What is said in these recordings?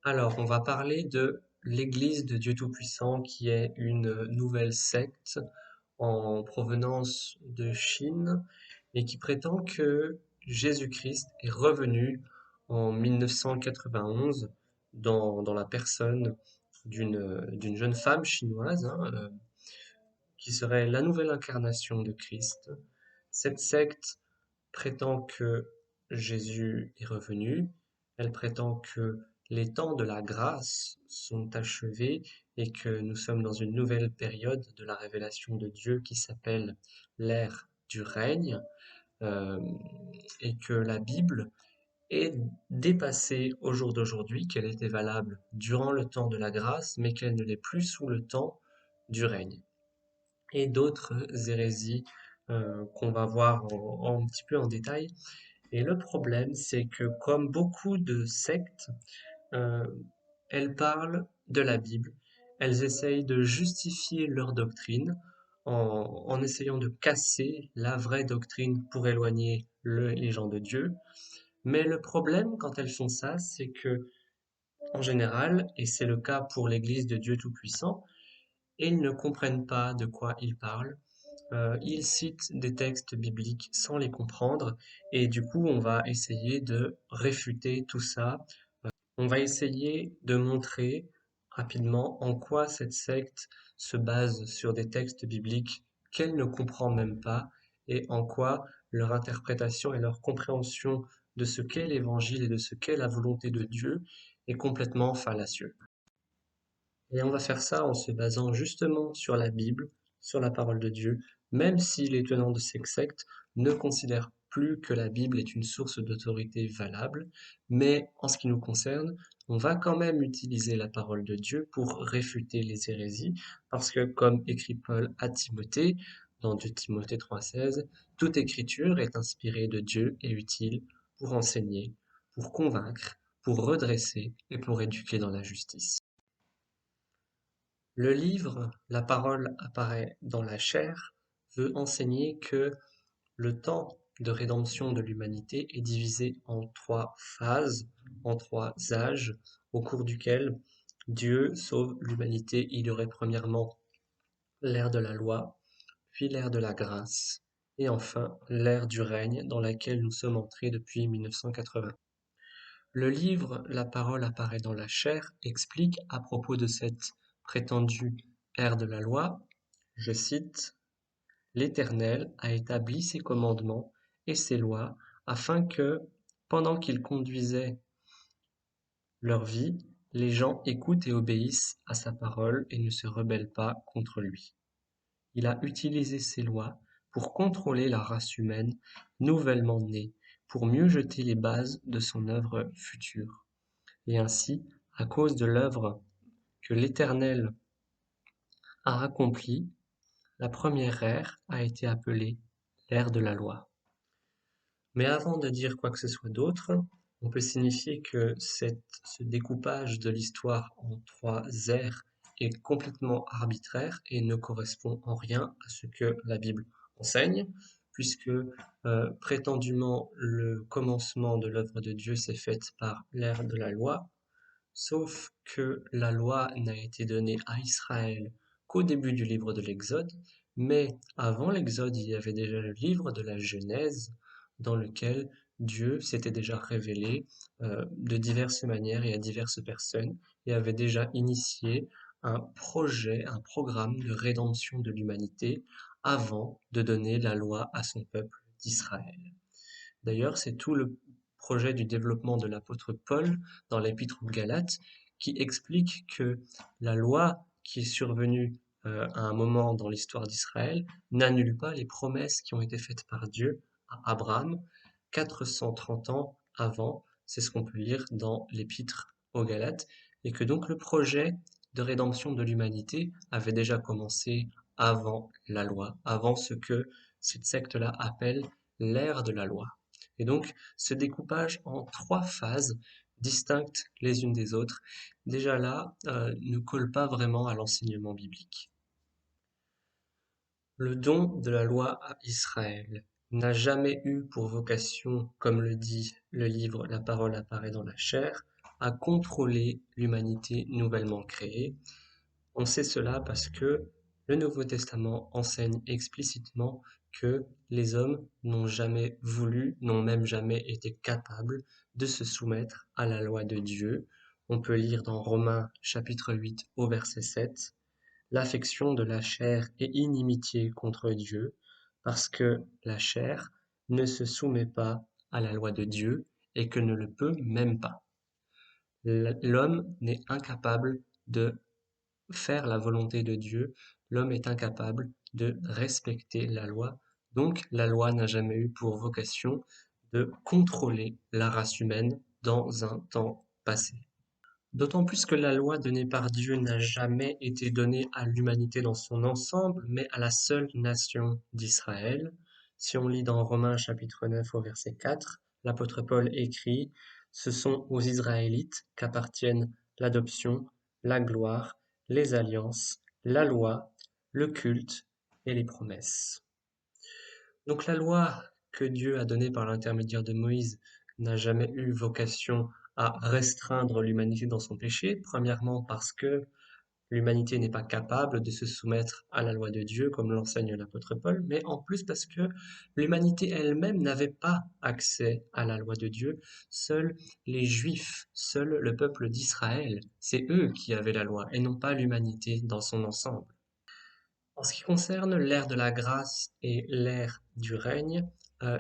Alors, on va parler de l'Église de Dieu Tout-Puissant, qui est une nouvelle secte en provenance de Chine et qui prétend que Jésus-Christ est revenu en 1991 dans la personne d'une jeune femme chinoise, qui serait la nouvelle incarnation de Christ. Cette secte prétend que Jésus est revenu, elle prétend que les temps de la grâce sont achevés et que nous sommes dans une nouvelle période de la révélation de Dieu qui s'appelle l'ère du règne, euh, et que la Bible est dépassée au jour d'aujourd'hui, qu'elle était valable durant le temps de la grâce, mais qu'elle ne l'est plus sous le temps du règne. Et d'autres hérésies qu'on va voir un petit peu en détail. Et le problème, c'est que comme beaucoup de sectes, euh, elles parlent de la Bible, elles essayent de justifier leur doctrine en essayant de casser la vraie doctrine pour éloigner les gens de Dieu. Mais le problème quand elles font ça, c'est que, en général, et c'est le cas pour l'Église de Dieu Tout-Puissant, ils ne comprennent pas de quoi ils parlent. Ils citent des textes bibliques sans les comprendre et du coup, on va essayer de réfuter tout ça. On va essayer de montrer rapidement en quoi cette secte se base sur des textes bibliques qu'elle ne comprend même pas et en quoi leur interprétation et leur compréhension de ce qu'est l'évangile et de ce qu'est la volonté de Dieu est complètement fallacieux. Et on va faire ça en se basant justement sur la Bible, sur la parole de Dieu, même si les tenants de ces sectes ne considèrent plus que la Bible est une source d'autorité valable, mais en ce qui nous concerne, on va quand même utiliser la parole de Dieu pour réfuter les hérésies, parce que comme écrit Paul à Timothée, dans 2 Timothée 3,16, toute écriture est inspirée de Dieu et utile pour enseigner, pour convaincre, pour redresser et pour éduquer dans la justice. Le livre La parole apparaît dans la chair veut enseigner que le temps de rédemption de l'humanité est divisé en trois phases, en trois âges, au cours duquel Dieu sauve l'humanité. Il y aurait premièrement l'ère de la loi, puis l'ère de la grâce, et enfin l'ère du règne dans laquelle nous sommes entrés depuis 1980. Le livre La parole apparaît dans la chair explique à propos de cette prétendue ère de la loi, je cite, l'Éternel a établi ses commandements et ses lois afin que, pendant qu'il conduisait leur vie, les gens écoutent et obéissent à sa parole et ne se rebellent pas contre lui. Il a utilisé ces lois pour contrôler la race humaine nouvellement née, pour mieux jeter les bases de son œuvre future. Et ainsi, à cause de l'œuvre que l'Éternel a accomplie, la première ère a été appelée l'ère de la loi. Mais avant de dire quoi que ce soit d'autre, on peut signifier que ce découpage de l'histoire en trois ères est complètement arbitraire et ne correspond en rien à ce que la Bible enseigne, puisque prétendument le commencement de l'œuvre de Dieu s'est fait par l'ère de la loi, sauf que la loi n'a été donnée à Israël qu'au début du livre de l'Exode, mais avant l'Exode, il y avait déjà le livre de la Genèse, dans lequel Dieu s'était déjà révélé de diverses manières et à diverses personnes, et avait déjà initié un projet, un programme de rédemption de l'humanité avant de donner la loi à son peuple d'Israël. D'ailleurs, c'est tout le projet du développement de l'apôtre Paul dans l'épître aux Galates qui explique que la loi qui est survenue à un moment dans l'histoire d'Israël n'annule pas les promesses qui ont été faites par Dieu à Abraham 430 ans avant. C'est ce qu'on peut lire dans l'épître aux Galates, et que donc le projet de rédemption de l'humanité avait déjà commencé avant la loi, avant ce que cette secte-là appelle l'ère de la loi. Et donc, ce découpage en trois phases distinctes les unes des autres, déjà là, ne colle pas vraiment à l'enseignement biblique. Le don de la loi à Israël n'a jamais eu pour vocation, comme le dit le livre La parole apparaît dans la chair, à contrôler l'humanité nouvellement créée. On sait cela parce que le Nouveau Testament enseigne explicitement que les hommes n'ont jamais voulu, n'ont même jamais été capables de se soumettre à la loi de Dieu. On peut lire dans Romains chapitre 8 au verset 7, l'affection de la chair est inimitié contre Dieu, parce que la chair ne se soumet pas à la loi de Dieu et que ne le peut même pas. L'homme n'est incapable de faire la volonté de Dieu, l'homme est incapable de respecter la loi. Donc la loi n'a jamais eu pour vocation de contrôler la race humaine dans un temps passé. D'autant plus que la loi donnée par Dieu n'a jamais été donnée à l'humanité dans son ensemble, mais à la seule nation d'Israël. Si on lit dans Romains chapitre 9 au verset 4, l'apôtre Paul écrit: Ce sont aux Israélites qu'appartiennent l'adoption, la gloire, les alliances, la loi, le culte et les promesses. Donc la loi que Dieu a donnée par l'intermédiaire de Moïse n'a jamais eu vocation à restreindre l'humanité dans son péché, premièrement parce que l'humanité n'est pas capable de se soumettre à la loi de Dieu comme l'enseigne l'apôtre Paul, mais en plus parce que l'humanité elle-même n'avait pas accès à la loi de Dieu. Seuls les Juifs, seul le peuple d'Israël, c'est eux qui avaient la loi et non pas l'humanité dans son ensemble. En ce qui concerne l'ère de la grâce et l'ère du règne,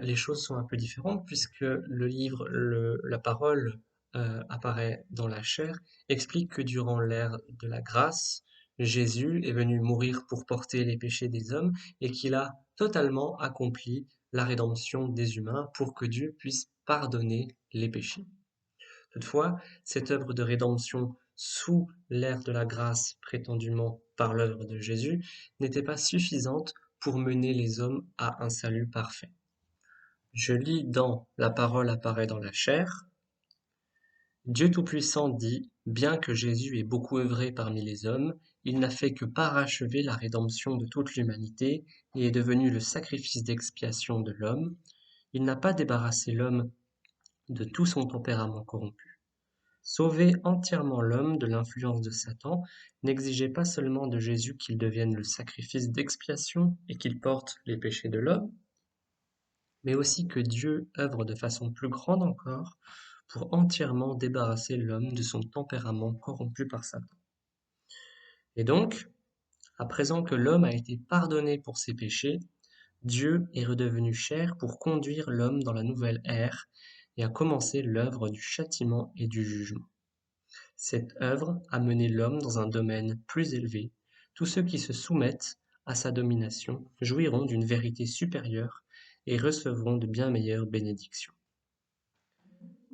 les choses sont un peu différentes puisque le livre, la parole apparaît dans la chair, explique que durant l'ère de la grâce, Jésus est venu mourir pour porter les péchés des hommes et qu'il a totalement accompli la rédemption des humains pour que Dieu puisse pardonner les péchés. Toutefois, cette œuvre de rédemption sous l'ère de la grâce prétendument par l'œuvre de Jésus n'était pas suffisante pour mener les hommes à un salut parfait. Je lis dans La parole apparaît dans la chair. Dieu Tout-Puissant dit, bien que Jésus ait beaucoup œuvré parmi les hommes, il n'a fait que parachever la rédemption de toute l'humanité et est devenu le sacrifice d'expiation de l'homme. Il n'a pas débarrassé l'homme de tout son tempérament corrompu. Sauver entièrement l'homme de l'influence de Satan n'exigeait pas seulement de Jésus qu'il devienne le sacrifice d'expiation et qu'il porte les péchés de l'homme, mais aussi que Dieu œuvre de façon plus grande encore pour entièrement débarrasser l'homme de son tempérament corrompu par Satan. Et donc, à présent que l'homme a été pardonné pour ses péchés, Dieu est redevenu chair pour conduire l'homme dans la nouvelle ère et a commencé l'œuvre du châtiment et du jugement. Cette œuvre a mené l'homme dans un domaine plus élevé. Tous ceux qui se soumettent à sa domination jouiront d'une vérité supérieure et recevront de bien meilleures bénédictions.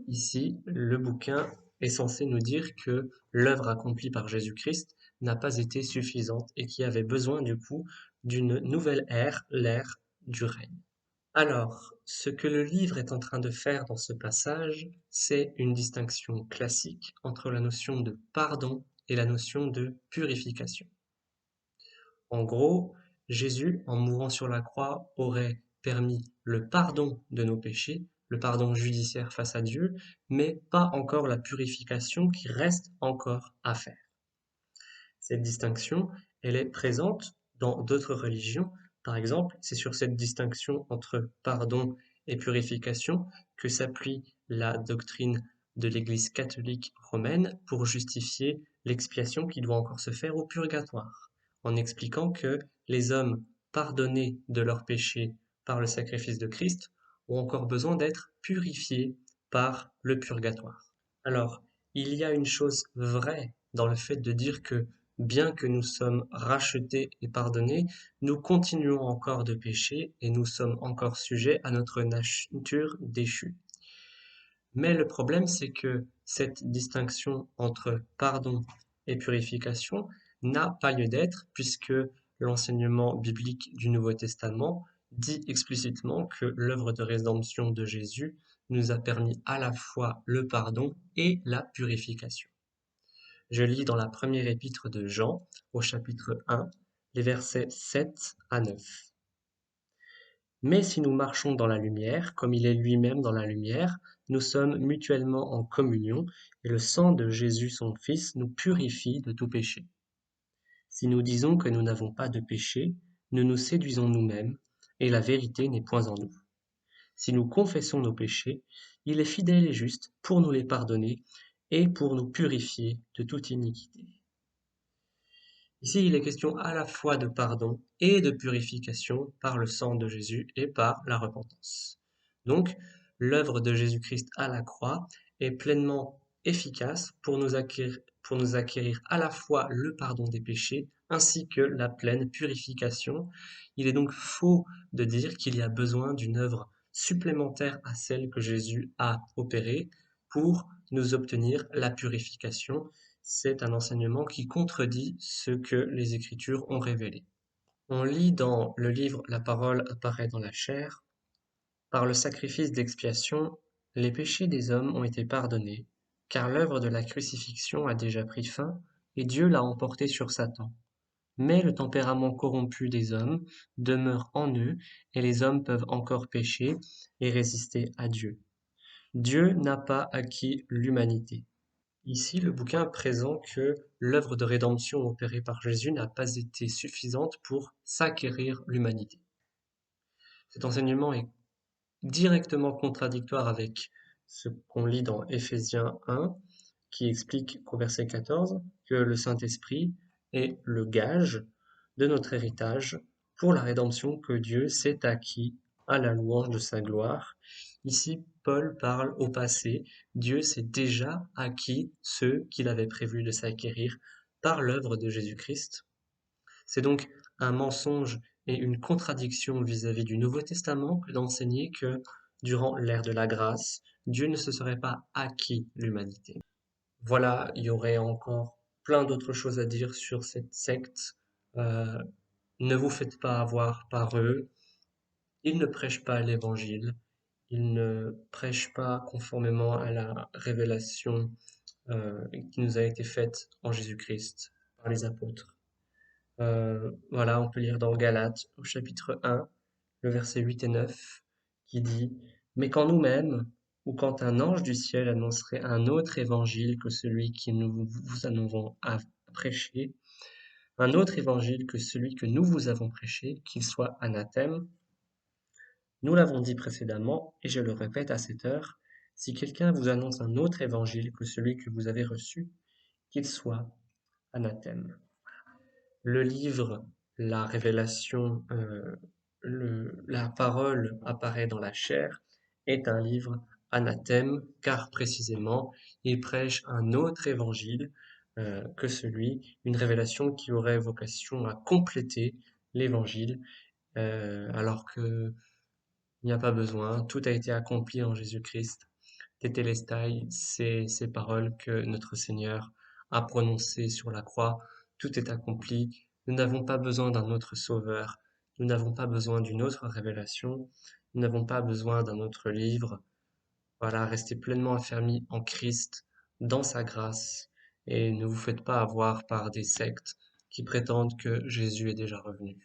Ici, le bouquin est censé nous dire que l'œuvre accomplie par Jésus-Christ n'a pas été suffisante et qu'il y avait besoin du coup d'une nouvelle ère, l'ère du règne. Alors, ce que le livre est en train de faire dans ce passage, c'est une distinction classique entre la notion de pardon et la notion de purification. En gros, Jésus, en mourant sur la croix, aurait permis le pardon de nos péchés, le pardon judiciaire face à Dieu, mais pas encore la purification qui reste encore à faire. Cette distinction, elle est présente dans d'autres religions. Par exemple, c'est sur cette distinction entre pardon et purification que s'appuie la doctrine de l'Église catholique romaine pour justifier l'expiation qui doit encore se faire au purgatoire, en expliquant que les hommes pardonnés de leurs péchés par le sacrifice de Christ ont encore besoin d'être purifiés par le purgatoire. Alors, il y a une chose vraie dans le fait de dire que bien que nous sommes rachetés et pardonnés, nous continuons encore de pécher et nous sommes encore sujets à notre nature déchue. Mais le problème, c'est que cette distinction entre pardon et purification n'a pas lieu d'être puisque l'enseignement biblique du Nouveau Testament dit explicitement que l'œuvre de rédemption de Jésus nous a permis à la fois le pardon et la purification. Je lis dans la première épître de Jean, au chapitre 1, les versets 7 à 9. Mais si nous marchons dans la lumière, comme il est lui-même dans la lumière, nous sommes mutuellement en communion, et le sang de Jésus son Fils nous purifie de tout péché. Si nous disons que nous n'avons pas de péché, nous nous séduisons nous-mêmes, et la vérité n'est point en nous. Si nous confessons nos péchés, il est fidèle et juste pour nous les pardonner et pour nous purifier de toute iniquité. Ici, il est question à la fois de pardon et de purification par le sang de Jésus et par la repentance. Donc, l'œuvre de Jésus-Christ à la croix est pleinement efficace pour nous acquérir à la fois le pardon des péchés ainsi que la pleine purification. Il est donc faux de dire qu'il y a besoin d'une œuvre supplémentaire à celle que Jésus a opérée pour nous obtenir la purification. C'est un enseignement qui contredit ce que les Écritures ont révélé. On lit dans le livre La parole apparaît dans la chair. Par le sacrifice d'expiation, les péchés des hommes ont été pardonnés, car l'œuvre de la crucifixion a déjà pris fin et Dieu l'a emporté sur Satan. Mais le tempérament corrompu des hommes demeure en eux et les hommes peuvent encore pécher et résister à Dieu. Dieu n'a pas acquis l'humanité. Ici, le bouquin présente que l'œuvre de rédemption opérée par Jésus n'a pas été suffisante pour s'acquérir l'humanité. Cet enseignement est directement contradictoire avec ce qu'on lit dans Éphésiens 1, qui explique qu'au verset 14, que le Saint-Esprit est le gage de notre héritage pour la rédemption que Dieu s'est acquis à la louange de sa gloire. Ici, Paul parle au passé. Dieu s'est déjà acquis ceux qu'il avait prévu de s'acquérir par l'œuvre de Jésus-Christ. C'est donc un mensonge et une contradiction vis-à-vis du Nouveau Testament que d'enseigner que, durant l'ère de la grâce, Dieu ne se serait pas acquis l'humanité. Voilà, il y aurait encore plein d'autres choses à dire sur cette secte. Euh, ne vous faites pas avoir par eux. Ils ne prêchent pas l'évangile. Ils ne prêchent pas conformément à la révélation qui nous a été faite en Jésus-Christ par les apôtres. Voilà, on peut lire dans Galates au chapitre 1, le verset 8 et 9, qui dit: Mais quand nous-mêmes, ou quand un ange du ciel annoncerait un autre évangile que celui que nous vous avons prêché, un autre évangile que celui que nous vous avons prêché, qu'il soit anathème. Nous l'avons dit précédemment, et je le répète à cette heure, si quelqu'un vous annonce un autre évangile que celui que vous avez reçu, qu'il soit anathème. Le livre, la révélation, la parole apparaît dans la chair, est un livre anathème, car précisément, il prêche un autre évangile que celui, une révélation qui aurait vocation à compléter l'évangile, alors que il n'y a pas besoin, tout a été accompli en Jésus-Christ. Tétélestai, c'est ces paroles que notre Seigneur a prononcées sur la croix. Tout est accompli. Nous n'avons pas besoin d'un autre sauveur. Nous n'avons pas besoin d'une autre révélation. Nous n'avons pas besoin d'un autre livre. Voilà, restez pleinement affermis en Christ, dans sa grâce, et ne vous faites pas avoir par des sectes qui prétendent que Jésus est déjà revenu.